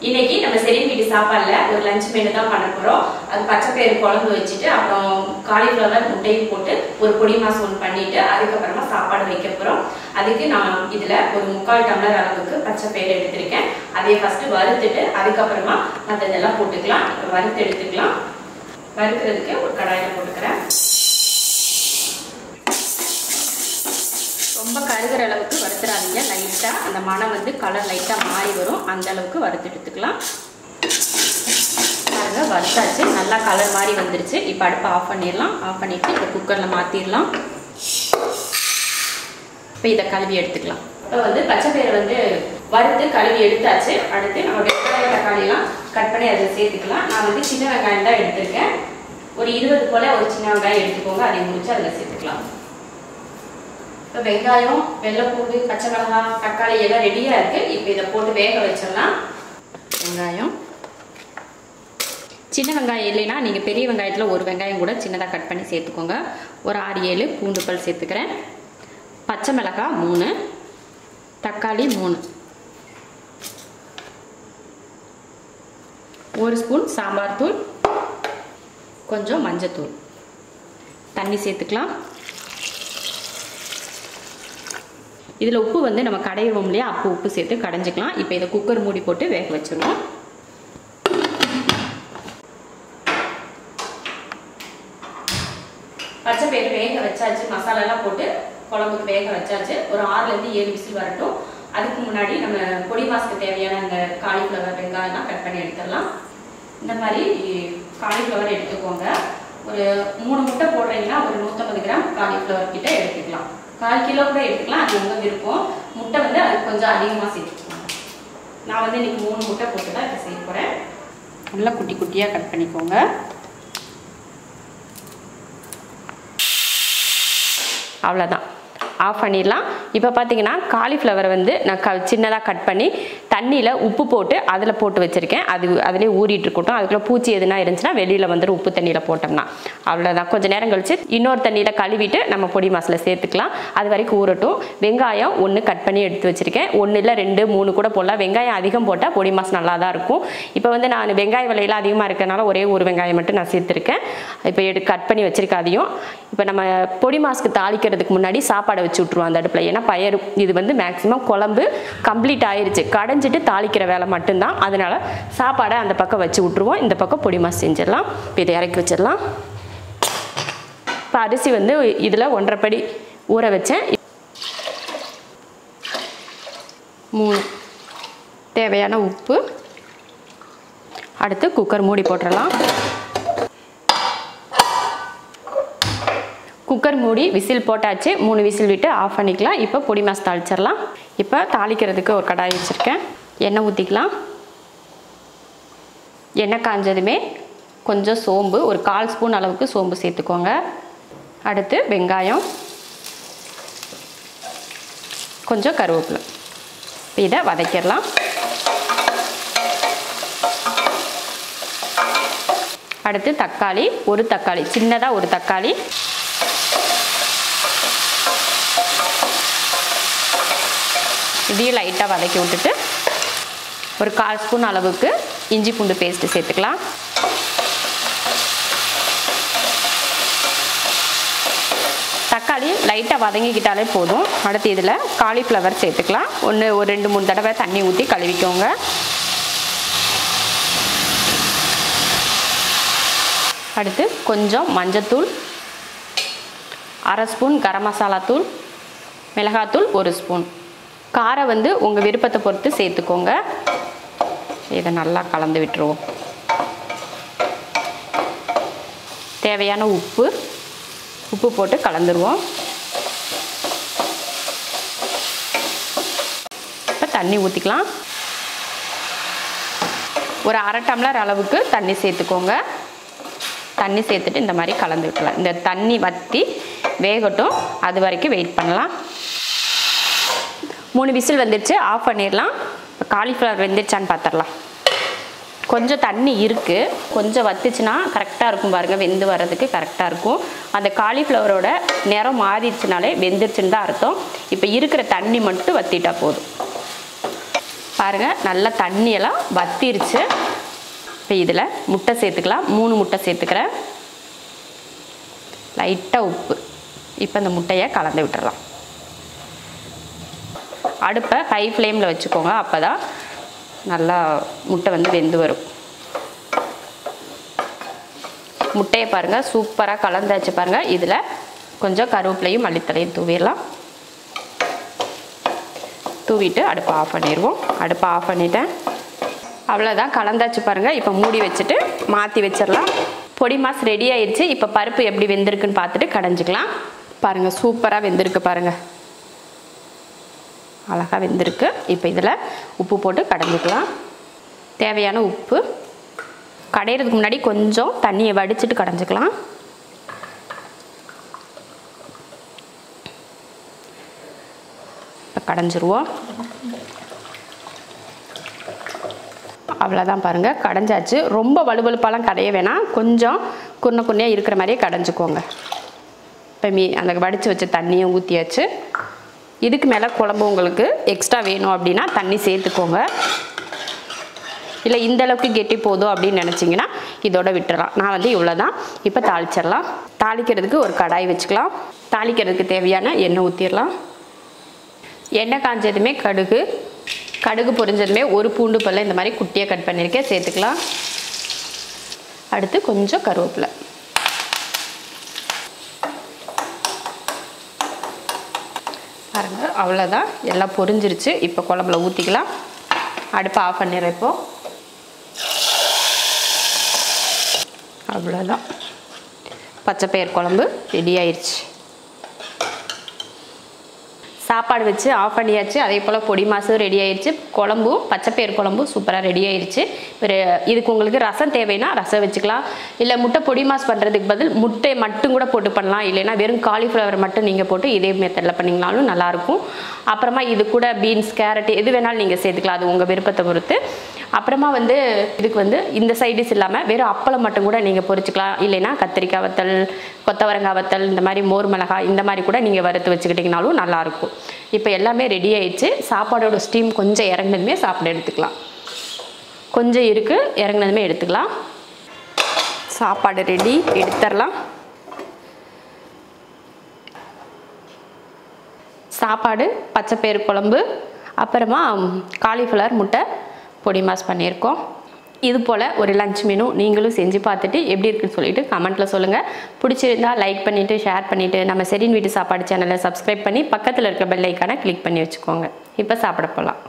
இன்னைக்கு நம்ம ஷெரின் வீட்டு சாப்பாடுல ஒரு லஞ்ச் மெனு தான் பண்ண போறோம். அது பச்சைப்பயிறு குழம்பு வச்சுட்டு அப்புறம் காலிஃப்ளவர் முட்டையும் போட்டு ஒரு பொடி மாசு ஒன்று பண்ணிட்டு அதுக்கப்புறமா சாப்பாடு வைக்க போறோம். அதுக்கு நான் இதுல ஒரு 3/4 டம்ளர் அளவுக்கு பச்சைப்பயிறு எடுத்திருக்கேன். அதை ஃபர்ஸ்ட் வறுத்துட்டு அதுக்கப்புறமா மற்றதெல்லாம் போட்டுக்கலாம். வறுத்து எடுத்துக்கலாம். வறுக்கிறதுக்கு ஒரு கடாயில போட்டுக்கிறேன். ரொம்ப கருகிற அளவுக்கு வறுத்துறாதீங்க. லைட்டாக அந்த மனம் வந்து கலர் லைட்டாக மாறி வரும். அந்த அளவுக்கு வறுத்து எடுத்துக்கலாம். பாருங்க வறுத்தாச்சு. நல்லா கலர் மாறி வந்துருச்சு. இப்போ அடுப்பை ஆஃப் பண்ணிடலாம். ஆஃப் பண்ணிவிட்டு இப்போ குக்கரில் மாற்றிடலாம். இப்போ இதை கழுவி எடுத்துக்கலாம். இப்போ வந்து பச்சைப்பயிரை வந்து வறுத்து கழுவி எடுத்தாச்சு. அடுத்து நம்ம வெங்காயம் தக்காளிலாம் கட் பண்ணி அதில் சேர்த்துக்கலாம். நான் வந்து சின்ன வெங்காயம் தான் எடுத்துருக்கேன். ஒரு 20 போல் ஒரு சின்ன வெங்காயம் எடுத்துக்கோங்க. அதை முடிச்சு அதில் சேர்த்துக்கலாம். இப்போ வெங்காயம், வெள்ளைப்பூண்டு, பச்சை மிளகாய், தக்காளி எல்லாம் ரெடியாக இருக்குது. இப்போ இதை போட்டு வேக வச்சிடலாம். வெங்காயம், சின்ன வெங்காயம் இல்லைன்னா நீங்கள் பெரிய வெங்காயத்தில் ஒரு வெங்காயம் கூட சின்னதாக கட் பண்ணி சேர்த்துக்கோங்க. ஒரு 6-7 பூண்டு பல் சேர்த்துக்கிறேன். பச்சை மிளகாய் 3, தக்காளி 3, 1 ஸ்பூன் சாம்பார் தூள், கொஞ்சம் மஞ்சத்தூள், தண்ணி சேர்த்துக்கலாம். இதில் உப்பு வந்து நம்ம கடையிறோம் இல்லையா, அப்போ உப்பு சேர்த்து கடைஞ்சிக்கலாம். இப்போ இதை குக்கர் மூடி போட்டு வேக வச்சிடணும். பச்சைப்பயிறு வேக வச்சாச்சு. மசாலாலாம் போட்டு குழம்புக்கு வேக வச்சாச்சு. ஒரு 6-7 விசில் வரட்டும். அதுக்கு முன்னாடி நம்ம பொடி மாசுக்கு தேவையான அந்த காலிஃப்ளவர் வெங்காயம்லாம் கட் பண்ணி எடுத்துடலாம். இந்த மாதிரி காலிஃப்ளவர் எடுத்துக்கோங்க. ஒரு 3 முட்டை போடுறீங்கன்னா ஒரு 150 கிராம் காலிஃப்ளவர் கிட்ட எடுத்துக்கலாம். 1/4 கிலோ கூட எடுத்துக்கலாம். அது உங்கள் விருப்பம். முட்டை வந்து அதுக்கு கொஞ்சம் அதிகமாக சேர்த்துக்கலாம். நான் வந்து இன்னைக்கு 3 முட்டை போட்டு தான் இதை செய்ய போகிறேன். நல்லா குட்டி குட்டியாக கட் பண்ணிக்கோங்க. அவ்வளோதான், ஆஃப் பண்ணிடலாம். இப்போ பார்த்தீங்கன்னா காலிஃப்ளவரை வந்து நான் சின்னதாக கட் பண்ணி தண்ணியில் உப்பு போட்டு அதில் போட்டு வச்சுருக்கேன். அதிலே ஊறிட்டு இருக்கட்டும். அதுக்குள்ளே பூச்சி எதுனா இருந்துச்சுன்னா வெளியில் வந்துடும். உப்பு தண்ணியில் போட்டோம்னா அவ்வளோதான். கொஞ்சம் நேரம் கழிச்சு இன்னொரு தண்ணியில் கழுவிட்டு நம்ம பொடி மாசில் சேர்த்துக்கலாம். அது வரைக்கும் ஊறட்டும். வெங்காயம் 1 கட் பண்ணி எடுத்து வச்சுருக்கேன். 1 இல்லை 2 3 கூட போடலாம். வெங்காயம் அதிகம் போட்டால் பொடி மாசு நல்லா தான் இருக்கும். இப்போ வந்து நான் வெங்காய விலையெல்லாம் அதிகமாக இருக்கிறனால ஒரே ஒரு வெங்காயம் மட்டும் நான் சேர்த்துருக்கேன். இப்போ கட் பண்ணி வச்சுருக்கேன். அதையும் இப்போ நம்ம பொடி மாசுக்கு தாளிக்கிறதுக்கு முன்னாடி சாப்பாடை வச்சு விட்ருவோம் அந்த அடுப்பில். ஏன்னா பயறு இது வந்து மேக்ஸிமம் குழம்பு கம்ப்ளீட் ஆயிடுச்சு. கடைஞ்சிட்டு தாளிக்கிற வேலை மட்டும்தான். அதனால சாப்பாடை அந்த பக்கம் வச்சு விட்ருவோம். இந்த பக்கம் பொடி மாசு செஞ்சிடலாம். இப்போ இதை இறக்கி வச்சிடலாம். இப்போ அரிசி வந்து இதில் 1.5 படி ஊற வச்சேன். 3 தேவையான உப்பு. அடுத்து குக்கர் மூடி போட்டுடலாம். குக்கர் மூடி விசில் போட்டாச்சு. 3 விசில் விட்டு ஆஃப் பண்ணிக்கலாம். இப்போ பொடி மாசு தாளிச்சிடலாம். இப்போ தாளிக்கிறதுக்கு ஒரு கடாய் வச்சுருக்கேன். எண்ணெய் ஊற்றிக்கலாம். எண்ணெய் காஞ்சதுமே கொஞ்சம் சோம்பு, ஒரு 1/4 ஸ்பூன் அளவுக்கு சோம்பு சேர்த்துக்கோங்க. அடுத்து வெங்காயம், கொஞ்சம் கருவேப்பிலை. இதை வதக்கிடலாம். அடுத்து தக்காளி, ஒரு தக்காளி, சின்னதாக ஒரு தக்காளி. இதையும் லைட்டாக வதக்கி விட்டுட்டு ஒரு 1/4 ஸ்பூன் அளவுக்கு இஞ்சி பூண்டு பேஸ்ட்டு சேர்த்துக்கலாம். தக்காளி லைட்டாக வதங்கிக்கிட்டாலே போதும். அடுத்து இதில் காலிஃப்ளவர் சேர்த்துக்கலாம். ஒரு 2-3 தடவை தண்ணி ஊற்றி கழுவிக்கோங்க. அடுத்து கொஞ்சம் மஞ்சத்தூள், 1/2 ஸ்பூன் கரம் மசாலா தூள், மிளகாத்தூள் 1 ஸ்பூன். காரம் வந்து உங்கள் விருப்பத்தை பொறுத்து சேர்த்துக்கோங்க. இதை நல்லா கலந்து விட்டுருவோம். தேவையான உப்பு போட்டு கலந்துருவோம். இப்போ தண்ணி ஊற்றிக்கலாம். ஒரு 1/2 டம்ளர் அளவுக்கு தண்ணி சேர்த்துக்கோங்க. தண்ணி சேர்த்துட்டு இந்த மாதிரி கலந்து விட்டுலாம். இந்த தண்ணி வற்றி வேகட்டும். அது வரைக்கும் வெயிட் பண்ணலாம். 3 விசில் வந்துடுச்சு. ஆஃப் பண்ணிடலாம். இப்போ காலிஃப்ளவர் வெந்துடுச்சான்னு பார்த்துடலாம். கொஞ்சம் தண்ணி இருக்குது. கொஞ்சம் வத்துச்சுன்னா கரெக்டாக இருக்கும் பாருங்கள். வெந்து வர்றதுக்கு கரெக்டாக இருக்கும். அந்த காலிஃப்ளவரோட நிறம் மாறிடுச்சுனாலே வெந்துருச்சுன்னு தான் அர்த்தம். இப்போ இருக்கிற தண்ணி மட்டும் வற்றிட்டா போதும். பாருங்கள் நல்லா தண்ணியெல்லாம் வத்திருச்சு. இப்போ இதில் முட்டை சேர்த்துக்கலாம். 3 முட்டை சேர்த்துக்கிறேன். லைட்டாக உப்பு. இப்போ இந்த முட்டையை கலந்து விட்டுறலாம். அடுப்பை ஹை ஃப்ளேமில் வச்சுக்கோங்க. அப்போ தான் நல்லா முட்டை வந்து வெந்து வரும். முட்டையை பாருங்கள் சூப்பராக கலந்தாச்சு பாருங்கள். இதில் கொஞ்சம் கருவேப்பிலையும் மல்லித்தலையும் தூவிடலாம். தூவிட்டு அடுப்பை ஆஃப் பண்ணிடுவோம். அடுப்பை ஆஃப் பண்ணிட்டேன். அவ்வளோதான், கலந்தாச்சு பாருங்கள். இப்போ மூடி வச்சுட்டு மாற்றி வச்சிடலாம். பொடி மாஸ் ரெடி ஆயிடுச்சு. இப்போ பருப்பு எப்படி வெந்திருக்குன்னு பார்த்துட்டு கடைஞ்சிக்கலாம். பாருங்கள் சூப்பராக வெந்திருக்கு பாருங்கள், அழகாக வெந்திருக்கு. இப்போ இதில் உப்பு போட்டு கடைஞ்சிக்கலாம். தேவையான உப்பு. கடையிறதுக்கு முன்னாடி கொஞ்சம் தண்ணியை வடிச்சிட்டு கடைஞ்சிக்கலாம். இப்போ கடைஞ்சிருவோம். அவ்வளோதான் பாருங்கள், கடைஞ்சாச்சு. ரொம்ப வலுவலுப்பாலாம் கடைய வேணாம், கொஞ்சம் குன்னையாக இருக்கிற மாதிரியே கடைஞ்சிக்கோங்க. இப்போ அந்த வடித்து வச்ச தண்ணியை ஊற்றியாச்சு. இதுக்கு மேலே குழம்பு உங்களுக்கு எக்ஸ்ட்ரா வேணும் அப்படின்னா தண்ணி சேர்த்துக்கோங்க. இல்லை இந்தளவுக்கு கெட்டி போதும் அப்படின்னு நினச்சிங்கன்னா இதோட விட்டுறலாம். நான் வந்து இவ்வளோ தான். இப்போ தாளிச்சிடலாம். தாளிக்கிறதுக்கு ஒரு கடாய் வச்சுக்கலாம். தாளிக்கிறதுக்கு தேவையான எண்ணெய் ஊற்றிடலாம். எண்ணெய் காஞ்சதுமே கடுகு பொரிஞ்சதுமே ஒரு பூண்டு பல்ல இந்த மாதிரி குட்டியாக கட் பண்ணியிருக்கேன் சேர்த்துக்கலாம். அடுத்து கொஞ்சம் கருவேப்பிலை. பாருங்க அவ்வளோதான், எல்லாம் பொரிஞ்சிருச்சு. இப்போ குழம்புல ஊற்றிக்கலாம். அடுப்பை ஆஃப் பண்ணிடுறேன். இப்போ அவ்வளோதான், பச்சைப்பயிர் குழம்பு ரெடி ஆயிடுச்சு. சாப்பாடு வச்சு ஆஃப் பண்ணியாச்சு. அதே போல் பொடி மாசும் ரெடி ஆயிடுச்சு. குழம்பும் பச்சைப்பயிர் குழம்பும் சூப்பராக ரெடி ஆயிடுச்சு. இதுக்கு உங்களுக்கு ரசம் தேவைன்னா ரசம் வச்சுக்கலாம். இல்லை முட்டை பொடி மாஸ் பண்ணுறதுக்கு பதில் முட்டை மட்டும் கூட போட்டு பண்ணலாம். இல்லைன்னா வெறும் காலிஃப்ளவர் மட்டும் நீங்கள் போட்டு இதே மெத்தடில் பண்ணிங்கனாலும் நல்லாயிருக்கும். அப்புறமா இது கூட பீன்ஸ், கேரட் எது வேணாலும் நீங்கள் சேர்த்துக்கலாம், அது உங்கள் விருப்பத்தை பொறுத்து. அப்புறமா வந்து இதுக்கு வந்து இந்த சைடிஸ் இல்லாமல் வெறும் அப்பளம் மட்டும் கூட நீங்கள் பொரிச்சிக்கலாம். இல்லைன்னா கத்திரிக்காய் வத்தல், கொத்தவரங்காய் வத்தல், இந்த மாதிரி மோர் மிளகாய் இந்த மாதிரி கூட நீங்கள் வறுத்து வச்சுக்கிட்டிங்கனாலும் நல்லாயிருக்கும். இப்போ எல்லாமே ரெடி ஆயிடுச்சு. சாப்பாடோட ஸ்டீம் கொஞ்சம் இறங்கினதுமே சாப்பிட எடுத்துக்கலாம். கொஞ்சம் இருக்குது, இறங்கினதுமே எடுத்துக்கலாம். சாப்பாடு ரெடி, எடுத்துடலாம். சாப்பாடு, பச்சைப்பயிறு குழம்பு, அப்புறமா காலிஃப்ளவர் முட்டை பொடி மாஸ் பண்ணியிருக்கோம். இது போல் ஒரு லஞ்ச் மெனு நீங்களும் செஞ்சு பார்த்துட்டு எப்படி இருக்குன்னு சொல்லிட்டு கமெண்ட்டில் சொல்லுங்கள். பிடிச்சிருந்தா லைக் பண்ணிவிட்டு ஷேர் பண்ணிவிட்டு நம்ம ஷெரின் வீட்டு சாப்பாடு சேனலை சப்ஸ்கிரைப் பண்ணி பக்கத்தில் இருக்க பெல் ஐக்கானை கிளிக் பண்ணி வச்சுக்கோங்க. இப்போ சாப்பிட போகலாம்.